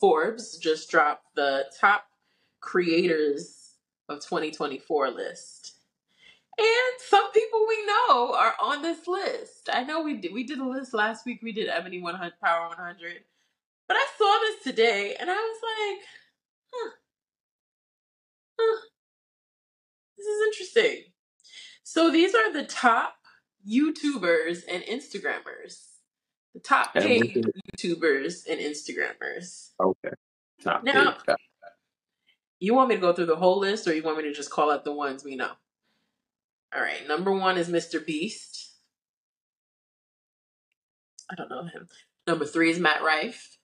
Forbes just dropped the top creators of 2024 list. And some people we know are on this list. I know we did a list last week. We did Ebony 100, Power 100. But I saw this today and I was like, huh, this is interesting. So these are the top YouTubers and Instagrammers. The top paid YouTubers and Instagrammers. Okay. Top Now, paid. you want me to go through the whole list or you want me to just call out the ones we know? All right. Number 1 is Mr. Beast. I don't know him. Number 3 is Matt Rife.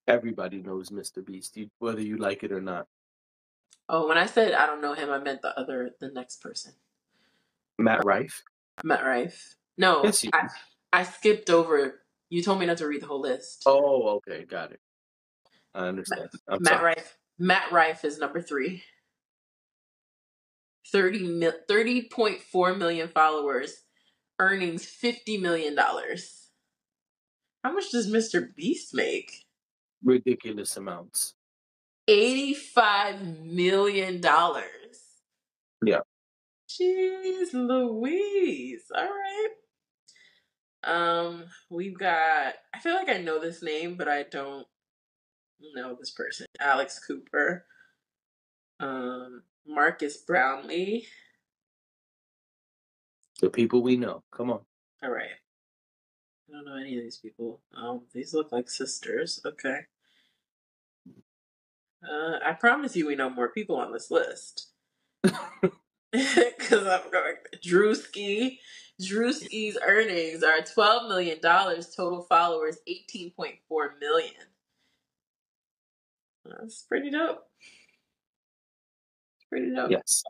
Everybody knows Mr. Beast, whether you like it or not. Oh, when I said I don't know him, I meant the next person. Matt Rife? Matt Rife. No, Yes, I skipped over. You told me not to read the whole list. Oh, okay. Got it. I understand. Matt Rife is number 3. 30.4 million followers, earnings $50 million. How much does Mr. Beast make? Ridiculous amounts. $85 million. Yeah. Jeez Louise. All right. We've got, I feel like I know this name, but I don't know this person. Alex Cooper. Marcus Brownlee. The people we know. Come on. All right. I don't know any of these people. These look like sisters. Okay. I promise you we know more people on this list. Because I'm going. Drewski's earnings are $12 million. Total followers, 18.4 million. That's pretty dope. Pretty dope. Yes.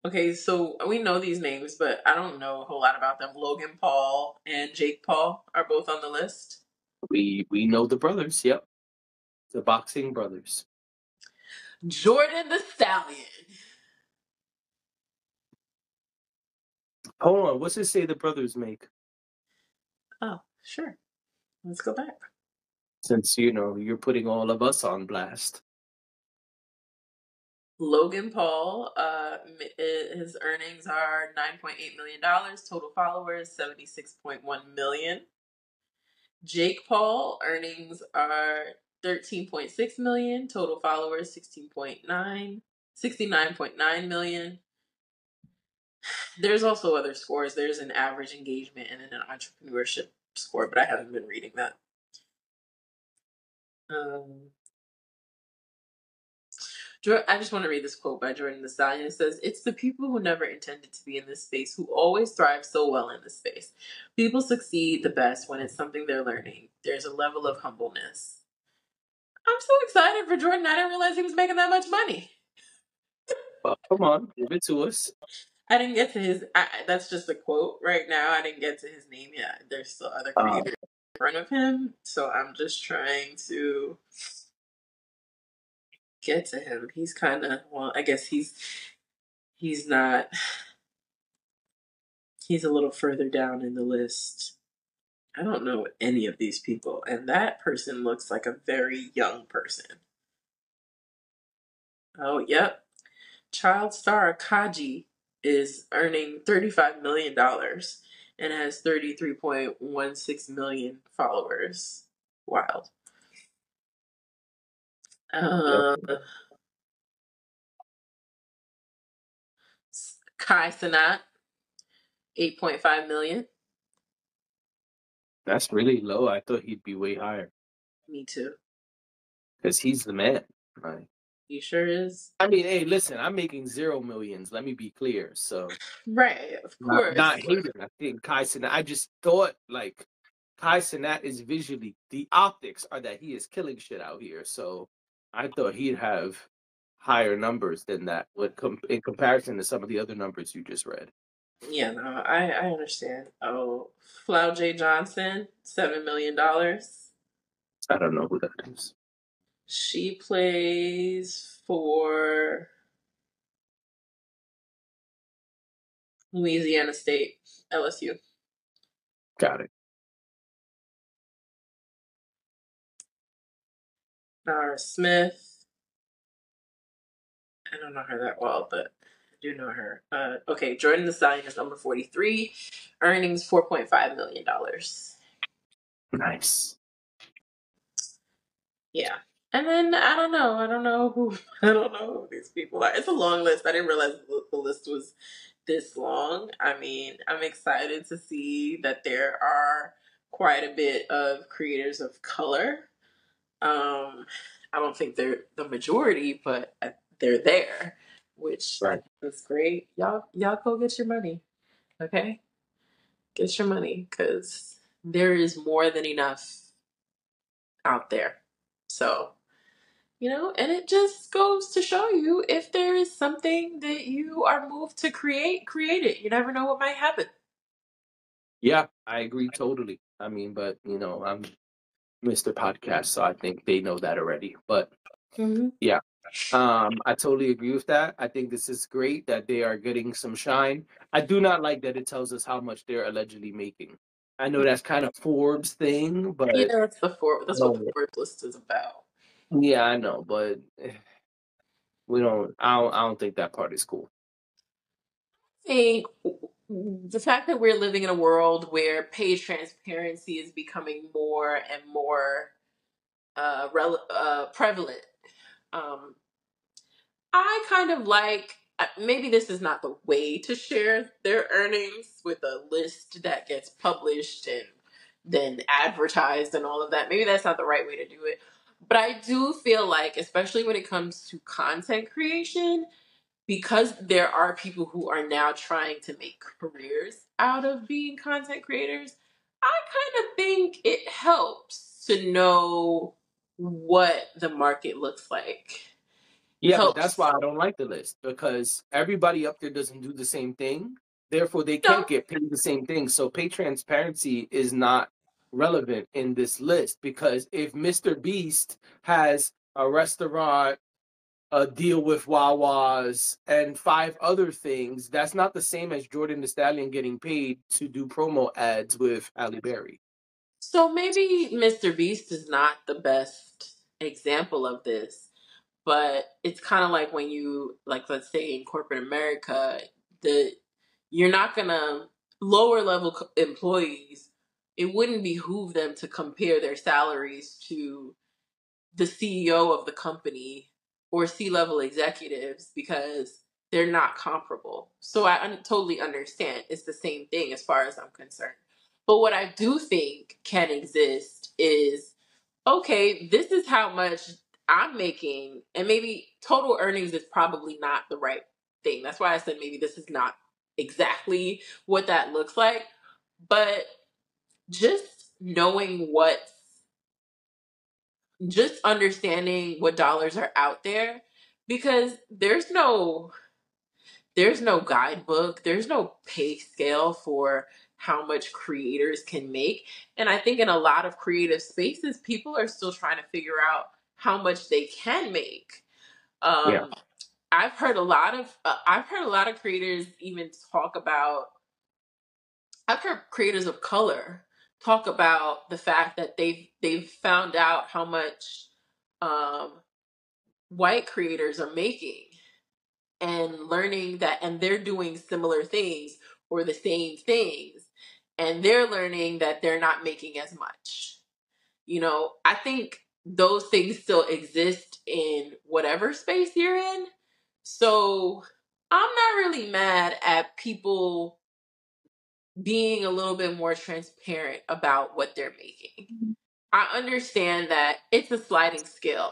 Okay, so we know these names, but I don't know a whole lot about them. Logan Paul and Jake Paul are both on the list. We know the brothers. Yep. The boxing brothers. Jordan the Stallion. Hold on. What's it say the brothers make? Oh, sure. Let's go back. Since, you're putting all of us on blast. Logan Paul, his earnings are $9.8 million. Total followers, 76.1 million. Jake Paul, earnings are 13.6 million. Total followers, 69.9 million. There's also other scores. There's an average engagement and then an entrepreneurship score, but I haven't been reading that. I just want to read this quote by Jordan the Stallion. It says, "It's the people who never intended to be in this space who always thrive so well in this space. People succeed the best when it's something they're learning. There's a level of humbleness." I'm so excited for Jordan. I didn't realize he was making that much money. Well, come on, give it to us. I didn't get to his. That's just a quote right now. I didn't get to his name yet. There's still other creators in front of him, so I'm just trying to get to him. He's kind of, well, I guess he's not. He's a little further down in the list. I don't know any of these people, and that person looks like a very young person. Oh, yep. Child star Kaji is earning $35 million and has 33.16 million followers. Wild. Kai Cenat, 8.5 million. That's really low. I thought he'd be way higher. Me too. Because he's the man, right? He sure is. I mean, hey, listen, I'm making 0 millions. Let me be clear. So, right, of course. Not hating. I think Kai Cenat. I just thought like Kai Cenat is visually, the optics are that he is killing shit out here. So I thought he'd have higher numbers than that in comparison to some of the other numbers you just read. Yeah, no, I understand. Oh, Flau J. Johnson, $7 million. I don't know who that is. She plays for Louisiana State, LSU. Got it. Smith. I don't know her that well, but I do know her. Okay, Jordan the Stallion is number 43. Earnings $4.5 million. Nice. Yeah. And then I don't know. I don't know who I don't know who these people are. It's a long list. I didn't realize the list was this long. I mean, I'm excited to see that there are quite a bit of creators of color. I don't think they're the majority, but they're there, which I Right. think is great. Y'all go get your money, okay? Get your money because there is more than enough out there. So, and it just goes to show you if there is something that you are moved to create it. You never know what might happen. Yeah, I agree totally. I mean, but I'm Mr. Podcast, so I think they know that already. But Mm-hmm. yeah, I totally agree with that. I think this is great that they are getting some shine. I do not like that it tells us how much they're allegedly making. I know that's kind of Forbes thing, but Yeah, that's what the no, Forbes list is about. yeah, I know, but we don't. I don't think that part is cool. I think the fact that we're living in a world where pay transparency is becoming more and more prevalent. Um, I kind of like, maybe this is not the way to share their earnings with a list that gets published and then advertised and all of that. Maybe that's not the right way to do it. But I do feel like, especially when it comes to content creation, because there are people who are now trying to make careers out of being content creators, I kind of think it helps to know what the market looks like. Yeah, but that's Helps. why I don't like the list because everybody up there doesn't do the same thing. Therefore, they No. can't get paid the same thing. So pay transparency is not relevant in this list because if Mr. Beast has a restaurant, a deal with Wawa's, and 5 other things, that's not the same as Jordan the Stallion getting paid to do promo ads with Halle Berry. So maybe Mr. Beast is not the best example of this, but it's kind of like when you, like, let's say in corporate America, the you're not gonna lower level employees. It wouldn't behoove them to compare their salaries to the CEO of the company or C-level executives because they're not comparable. So I totally understand. It's the same thing as far as I'm concerned. But what I do think can exist is, okay, this is how much I'm making, and maybe total earnings is probably not the right thing. That's why I said maybe this is not exactly what that looks like. But just knowing just understanding what dollars are out there, because there's no guidebook, there's no pay scale for how much creators can make. And I think in a lot of creative spaces people are still trying to figure out how much they can make. Yeah. um I've heard a lot of creators even talk about I've heard creators of color talk about the fact that they've found out how much um white creators are making, and learning that, and they're doing similar things or the same things, and they're learning that they're not making as much. I think those things still exist in whatever space you're in. So I'm not really mad at people being a little bit more transparent about what they're making. I understand that it's a sliding scale.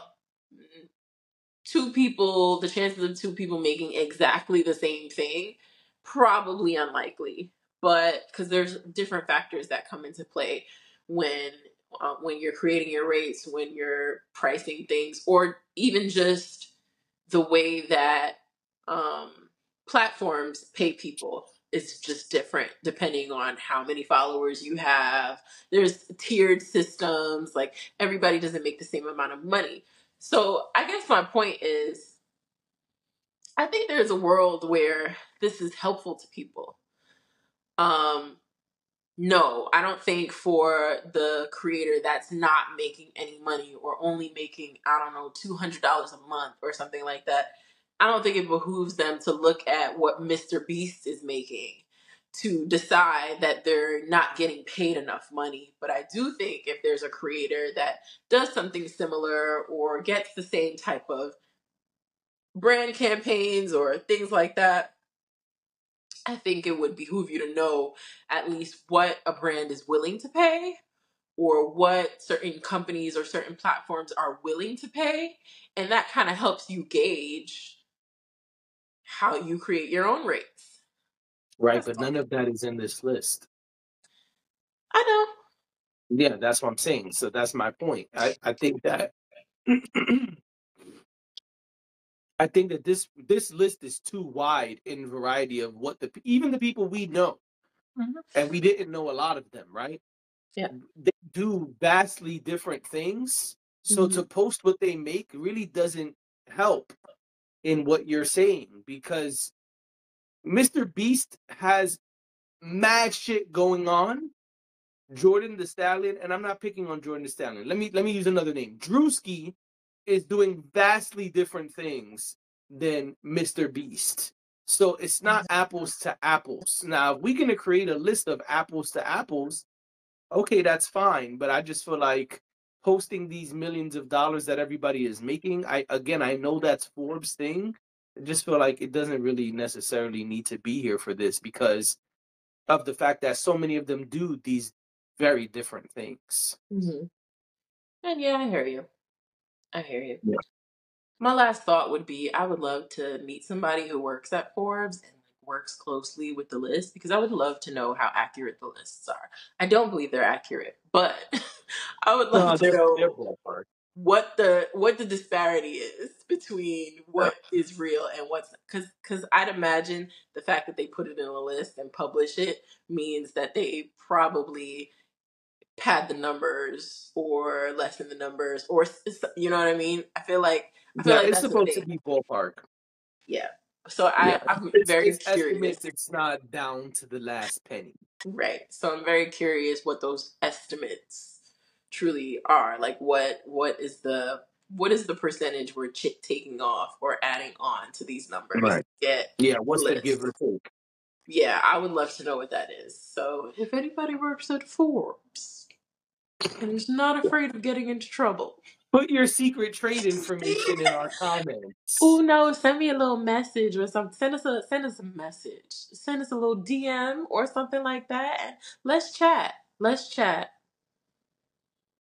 Two people, the chances of two people making exactly the same thing, probably unlikely. But because there's different factors that come into play when you're creating your rates, when you're pricing things, or even just the way that um, platforms pay people is just different depending on how many followers you have. There's tiered systems. Like, everybody doesn't make the same amount of money. So I guess my point is, I think there's a world where this is helpful to people. Um, No, I don't think for the creator that's not making any money or only making, I don't know, $200 a month or something like that. I don't think it behooves them to look at what Mr. Beast is making to decide that they're not getting paid enough money. But I do think if there's a creator that does something similar or gets the same type of brand campaigns or things like that, I think it would behoove you to know at least what a brand is willing to pay or what certain companies or certain platforms are willing to pay. And that kind of helps you gauge how you create your own rates. Right, That's but all. none of that is in this list. I know. Yeah, that's what I'm saying. So that's my point. I think that I think that this list is too wide in variety of what even the people we know, Mhm. and we didn't know a lot of them, right? Yeah. They do vastly different things. So Mhm. to post what they make really doesn't help in what you're saying, because Mr. Beast has mad shit going on. Jordan the Stallion, and I'm not picking on Jordan the Stallion. Let me use another name. Drewski is doing vastly different things than Mr. Beast. So it's not apples to apples. Now, if we're gonna create a list of apples to apples, okay, that's fine. But I just feel like posting these millions of dollars that everybody is making, I know that's Forbes thing. I just feel like it doesn't really necessarily need to be here for this because of the fact that so many of them do these very different things. Mhm. And yeah, I hear you. I hear you. Yeah. My last thought would be I would love to meet somebody who works at Forbes and like works closely with the list because I would love to know how accurate the lists are. I don't believe they're accurate, but I would love No, to they're know ballpark. what the disparity is between Yeah. what is real and what's because I'd imagine the fact that they put it in a list and publish it means that they probably pad the numbers or lessen the numbers or you know what I mean. I feel Yeah, like it's that's the supposed to thing. be ballpark. Yeah. So Yeah, I'm very it's estimates. curious. It's not down to the last penny. Right. So I'm very curious what those estimates truly are. Like what is the percentage we're taking off or adding on to these numbers to Right. get Yeah. the What's the give or list? take? Yeah, I would love to know what that is. So if anybody works at Forbes and is not afraid of getting into trouble, Put your secret trade information in our oh comments. no, send me a little message or something. Send us a message. Send us a little DM or something like that. And let's chat. Let's chat.